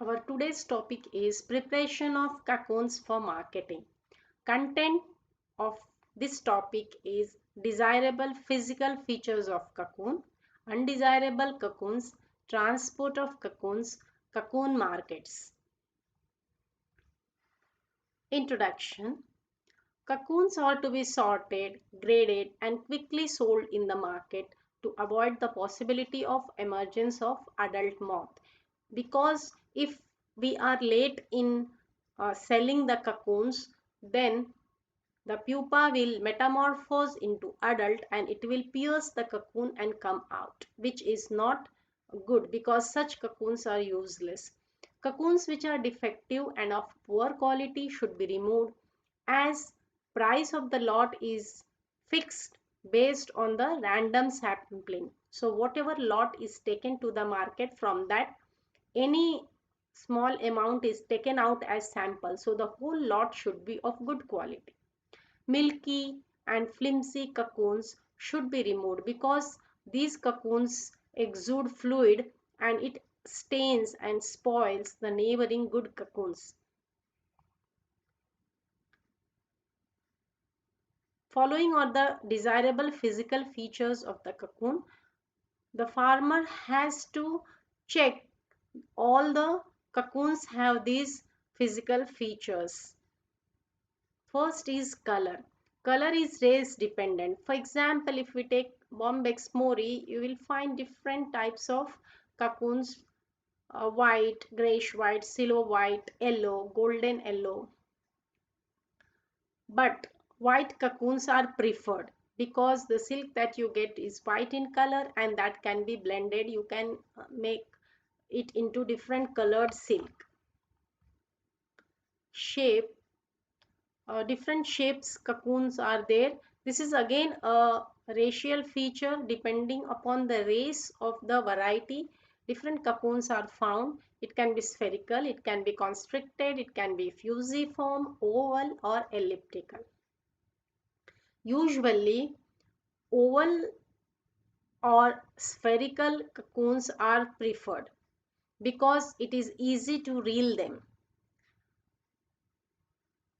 Our today's topic is preparation of cocoons for marketing. Content of this topic is desirable physical features of cocoon, undesirable cocoons, transport of cocoons, cocoon markets. Introduction. Cocoons are to be sorted, graded, and quickly sold in the market to avoid the possibility of emergence of adult moth. Because if we are late in selling the cocoons, then the pupa will metamorphose into adult and it will pierce the cocoon and come out, which is not good because such cocoons are useless. Cocoons which are defective and of poor quality should be removed, as price of the lot is fixed based on the random sampling. So whatever lot is taken to the market, from that any small amount is taken out as sample, so the whole lot should be of good quality. Milky and flimsy cocoons should be removed because these cocoons exude fluid and it stains and spoils the neighboring good cocoons. Following are the desirable physical features of the cocoon. The farmer has to check all the cocoons have these physical features. First is color. Color is race dependent. For example, if we take Bombyx mori, you will find different types of cocoons: white, grayish white, silver white, yellow, golden yellow. But white cocoons are preferred because the silk that you get is white in color and that can be blended. You can make it into different colored silk. Shape. Different shapes cocoons are there. This is again a racial feature. Depending upon the race of the variety, different cocoons are found. It can be spherical, it can be constricted, it can be fusiform, oval or elliptical. Usually oval or spherical cocoons are preferred because it is easy to reel them.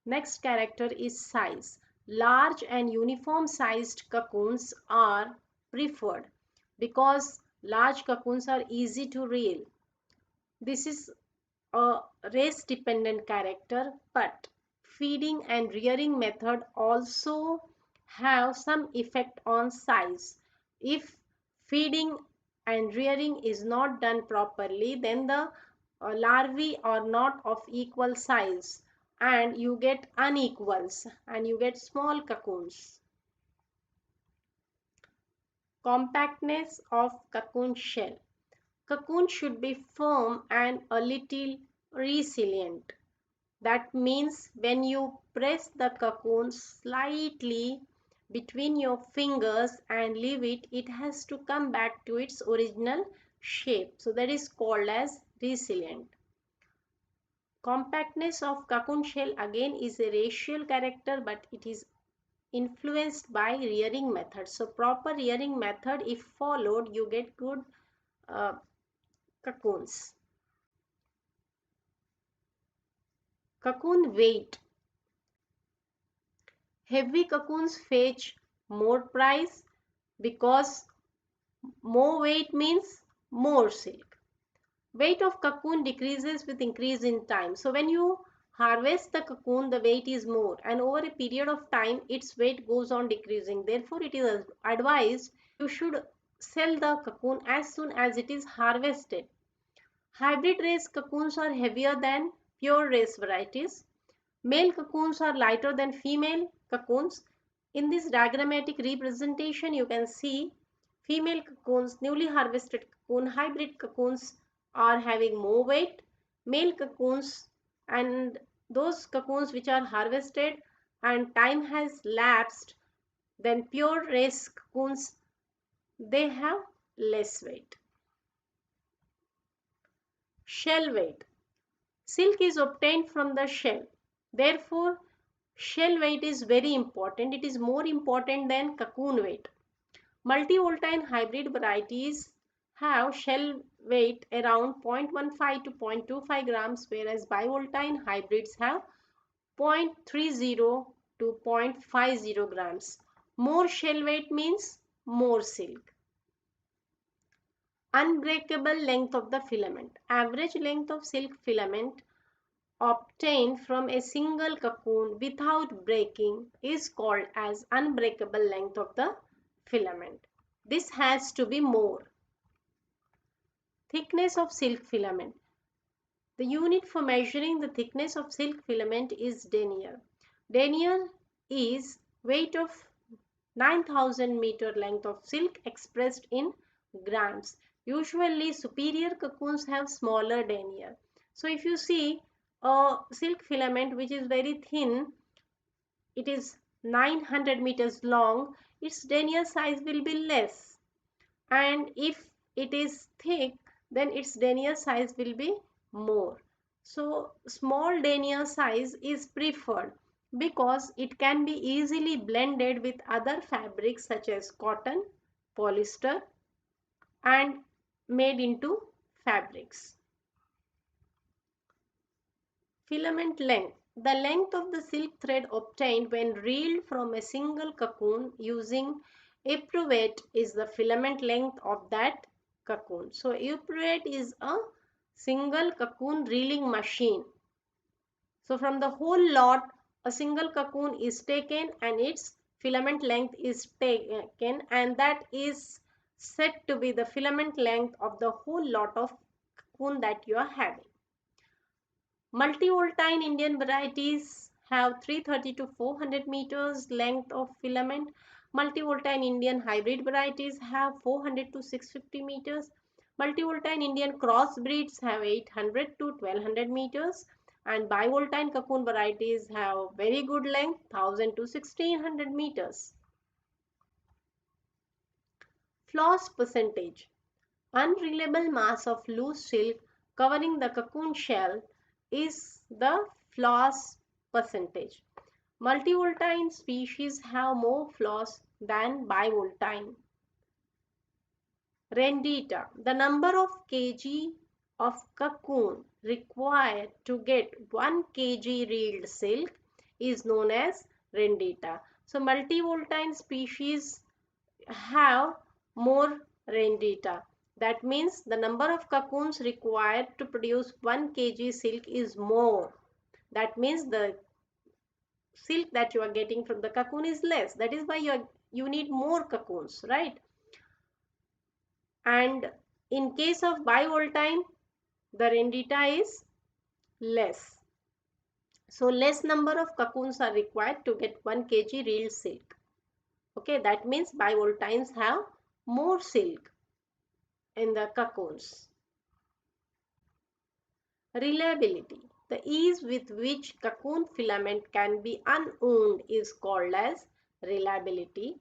Next character is size. Large and uniform sized cocoons are preferred because large cocoons are easy to reel. This is a race dependent character, but feeding and rearing method also have some effect on size. If feeding and rearing is not done properly, then the larvae are not of equal size and you get unequals and you get small cocoons. Compactness of cocoon shell. Cocoon should be firm and a little resilient. That means when you press the cocoon slightly between your fingers and leave it, it has to come back to its original shape. So that is called as resilient. Compactness of cocoon shell again is a racial character, but it is influenced by rearing method. So proper rearing method if followed, you get good uh, cocoons. Cocoon weight. Heavy cocoons fetch more price because more weight means more silk. Weight of cocoon decreases with increase in time. So when you harvest the cocoon, the weight is more, and over a period of time its weight goes on decreasing. Therefore it is advised you should sell the cocoon as soon as it is harvested. Hybrid race cocoons are heavier than pure race varieties. Male cocoons are lighter than female cocoons. In this diagrammatic representation, you can see female cocoons, newly harvested cocoon, hybrid cocoons are having more weight. Male cocoons and those cocoons which are harvested and time has lapsed, then pure race cocoons, they have less weight. Shell weight. Silk is obtained from the shell. Therefore, shell weight is very important. It is more important than cocoon weight. Multivoltine hybrid varieties have shell weight around 0.15 to 0.25 grams, whereas bivoltine hybrids have 0.30 to 0.50 grams. More shell weight means more silk. Unbreakable length of the filament. Average length of silk filament obtained from a single cocoon without breaking is called as unbreakable length of the filament. This has to be more. Thickness of silk filament. The unit for measuring the thickness of silk filament is denier. Denier is weight of 9,000 meter length of silk expressed in grams. Usually superior cocoons have smaller denier. So if you see a silk filament which is very thin, it is 900 meters long, its denier size will be less. And if it is thick, then its denier size will be more. So small denier size is preferred because it can be easily blended with other fabrics such as cotton, polyester, and made into fabrics. Filament length. The length of the silk thread obtained when reeled from a single cocoon using eprovate is the filament length of that cocoon. So eprovate is a single cocoon reeling machine. So from the whole lot, a single cocoon is taken and its filament length is taken, and that is said to be the filament length of the whole lot of cocoon that you are having. Multivoltine Indian varieties have 330 to 400 meters length of filament. Multivoltine Indian hybrid varieties have 400 to 650 meters. Multivoltine Indian crossbreeds have 800 to 1200 meters. And bivoltine cocoon varieties have very good length, 1000 to 1600 meters. Floss percentage. Unreliable mass of loose silk covering the cocoon shell is the floss percentage. Multivoltine species have more floss than bivoltine. Rendita. The number of kg of cocoon required to get 1 kg reeled silk is known as rendita. So multivoltine species have more rendita. That means the number of cocoons required to produce 1 kg silk is more. That means the silk that you are getting from the cocoon is less. That is why you need more cocoons, right? And in case of bivoltine, the rendita is less. So less number of cocoons are required to get 1 kg real silk. Okay, that means bivoltines have more silk in the cocoons. Reliability. The ease with which cocoon filament can be unwound is called as reliability.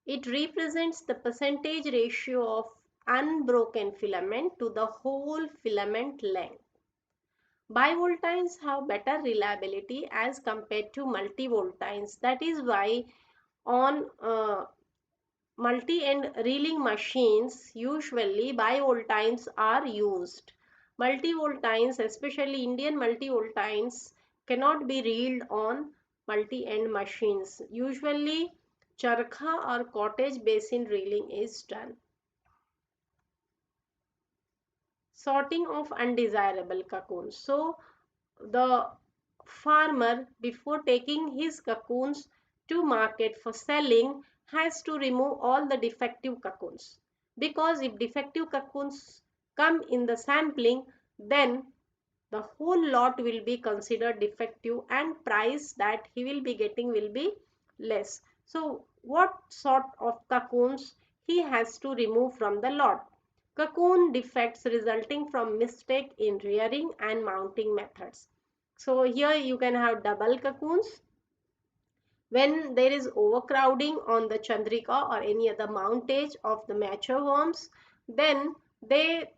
It represents the percentage ratio of unbroken filament to the whole filament length. Bivoltines have better reliability as compared to multivoltines. That is why on multi-end reeling machines, usually bivoltines are used. Multivoltines, especially Indian multivoltines, cannot be reeled on multi-end machines. Usually charkha or cottage basin reeling is done. Sorting of undesirable cocoons. So the farmer, before taking his cocoons to market for selling, has to remove all the defective cocoons, because if defective cocoons come in the sampling, then the whole lot will be considered defective and price that he will be getting will be less. So what sort of cocoons he has to remove from the lot? Cocoon defects resulting from mistake in rearing and mounting methods. So here you can have double cocoons. When there is overcrowding on the chandrika or any other mountage of the mature worms, then they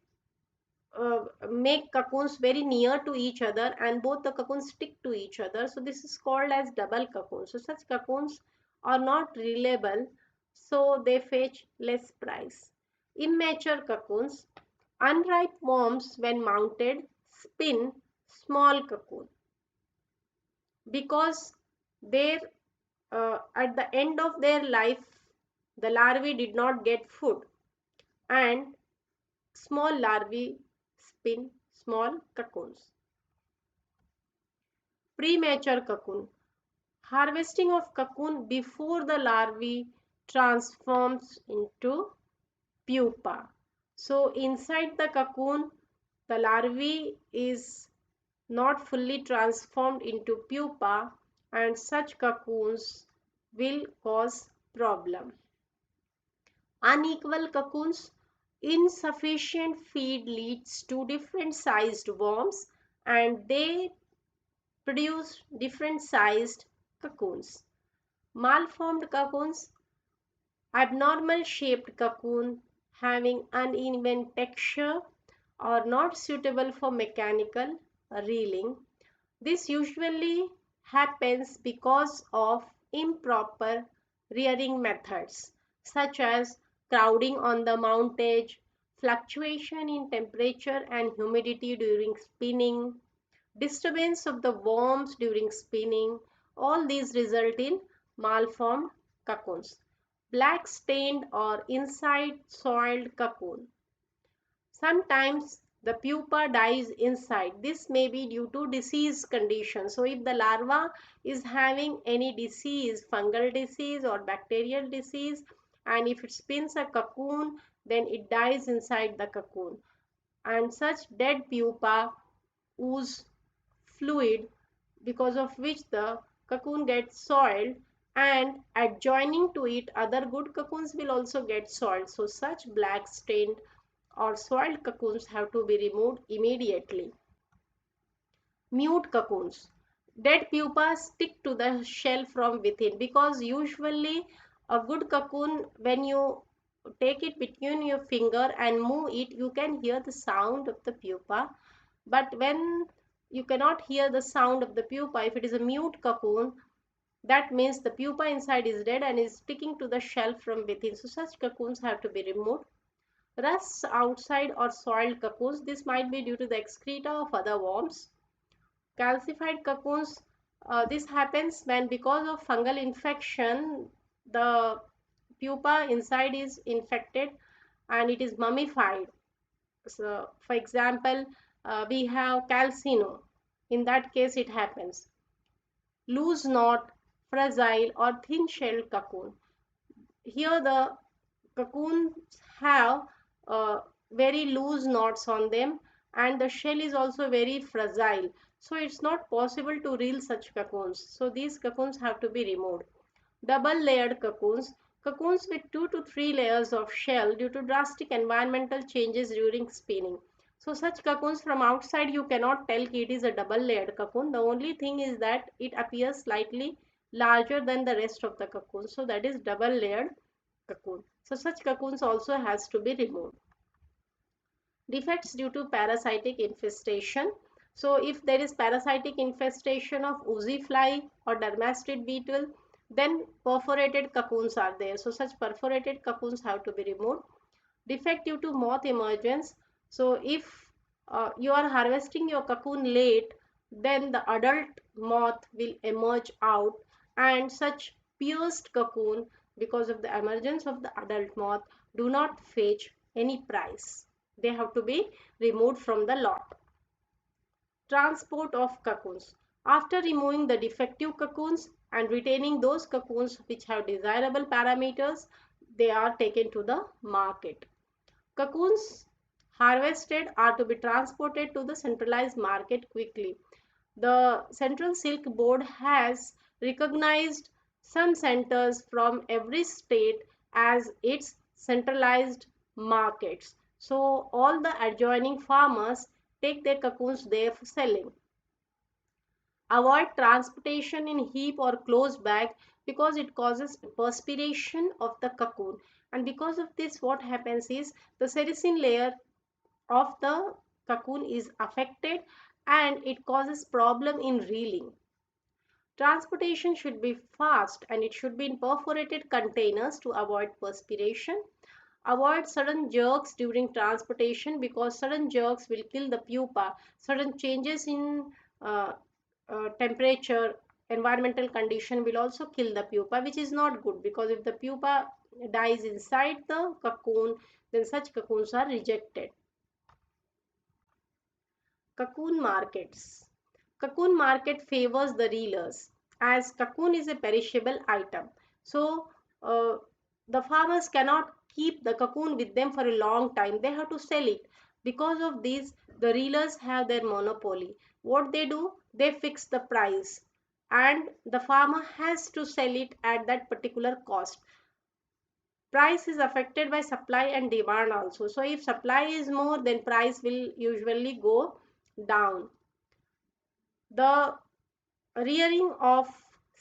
make cocoons very near to each other and both the cocoons stick to each other. So this is called as double cocoons. So such cocoons are not reliable, so they fetch less price. Immature cocoons. Unripe worms, when mounted, spin small cocoon because their at the end of their life the larvae did not get food, and small larvae spin small cocoons. Premature cocoon. Harvesting of cocoon before the larvae transforms into pupa. So inside the cocoon, the larvae is not fully transformed into pupa, and such cocoons will cause problem. Unequal cocoons. Insufficient feed leads to different sized worms, and they produce different sized cocoons. Malformed cocoons. Abnormal shaped cocoon having uneven texture or not suitable for mechanical reeling. This usually happens because of improper rearing methods such as crowding on the mount edge, fluctuation in temperature and humidity during spinning, disturbance of the worms during spinning. All these result in malformed cocoons. Black stained or inside soiled cocoon. Sometimes the pupa dies inside. This may be due to disease condition. So if the larva is having any disease, fungal disease or bacterial disease, and if it spins a cocoon, then it dies inside the cocoon. And such dead pupa ooze fluid, because of which the cocoon gets soiled, and adjoining to it other good cocoons will also get soiled. So such black stained or soiled cocoons have to be removed immediately. Mute cocoons. Dead pupas stick to the shell from within, because usually a good cocoon, when you take it between your finger and move it, you can hear the sound of the pupa. But when you cannot hear the sound of the pupa, if it is a mute cocoon, that means the pupa inside is dead and is sticking to the shell from within. So such cocoons have to be removed. Rusts outside or soiled cocoons. This might be due to the excreta of other worms. Calcified cocoons. This happens when, because of fungal infection, the pupa inside is infected and it is mummified. So, for example, we have calcino. In that case, it happens. Loose knot, fragile or thin shelled cocoon. Here the cocoons have very loose knots on them, and the shell is also very fragile, so it's not possible to reel such cocoons. So these cocoons have to be removed. Double layered cocoons. Cocoons with 2 to 3 layers of shell due to drastic environmental changes during spinning. So such cocoons from outside you cannot tell it is a double layered cocoon. The only thing is that it appears slightly larger than the rest of the cocoon. So that is double layered cocoon. So such cocoons also has to be removed. Defects due to parasitic infestation. So if there is parasitic infestation of oozy fly or dermastid beetle, then perforated cocoons are there. So such perforated cocoons have to be removed. Defect due to moth emergence. So if you are harvesting your cocoon late, then the adult moth will emerge out, and such pierced cocoon, because of the emergence of the adult moth, do not fetch any price. They have to be removed from the lot. Transport of cocoons. After removing the defective cocoons and retaining those cocoons which have desirable parameters, they are taken to the market. Cocoons harvested are to be transported to the centralized market quickly. The Central Silk Board has recognized some centers from every state as its centralized markets. So all the adjoining farmers take their cocoons there for selling. Avoid transportation in heap or closed bag, because it causes perspiration of the cocoon, and because of this what happens is the sericin layer of the cocoon is affected and it causes problem in reeling. Transportation should be fast and it should be in perforated containers to avoid perspiration. Avoid sudden jerks during transportation because sudden jerks will kill the pupa. Sudden changes in uh, temperature, environmental condition will also kill the pupa, which is not good because if the pupa dies inside the cocoon, then such cocoons are rejected. Cocoon markets. Cocoon market favors the reelers as cocoon is a perishable item. So the farmers cannot keep the cocoon with them for a long time. They have to sell it. Because of this, the reelers have their monopoly. What they do, they fix the price and the farmer has to sell it at that particular cost. Price is affected by supply and demand also. So if supply is more, then price will usually go down. The rearing of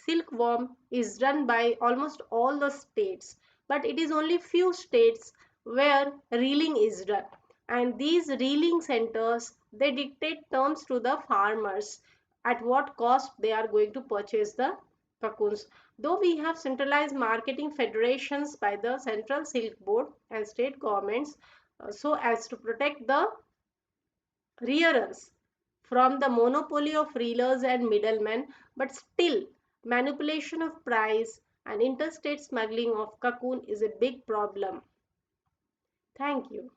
silkworm is done by almost all the states, but it is only few states where reeling is done. And these reeling centers, they dictate terms to the farmers at what cost they are going to purchase the cocoons. Though we have centralized marketing federations by the Central Silk Board and state governments so as to protect the rearers from the monopoly of reelers and middlemen, but still, manipulation of price and interstate smuggling of cocoon is a big problem. Thank you.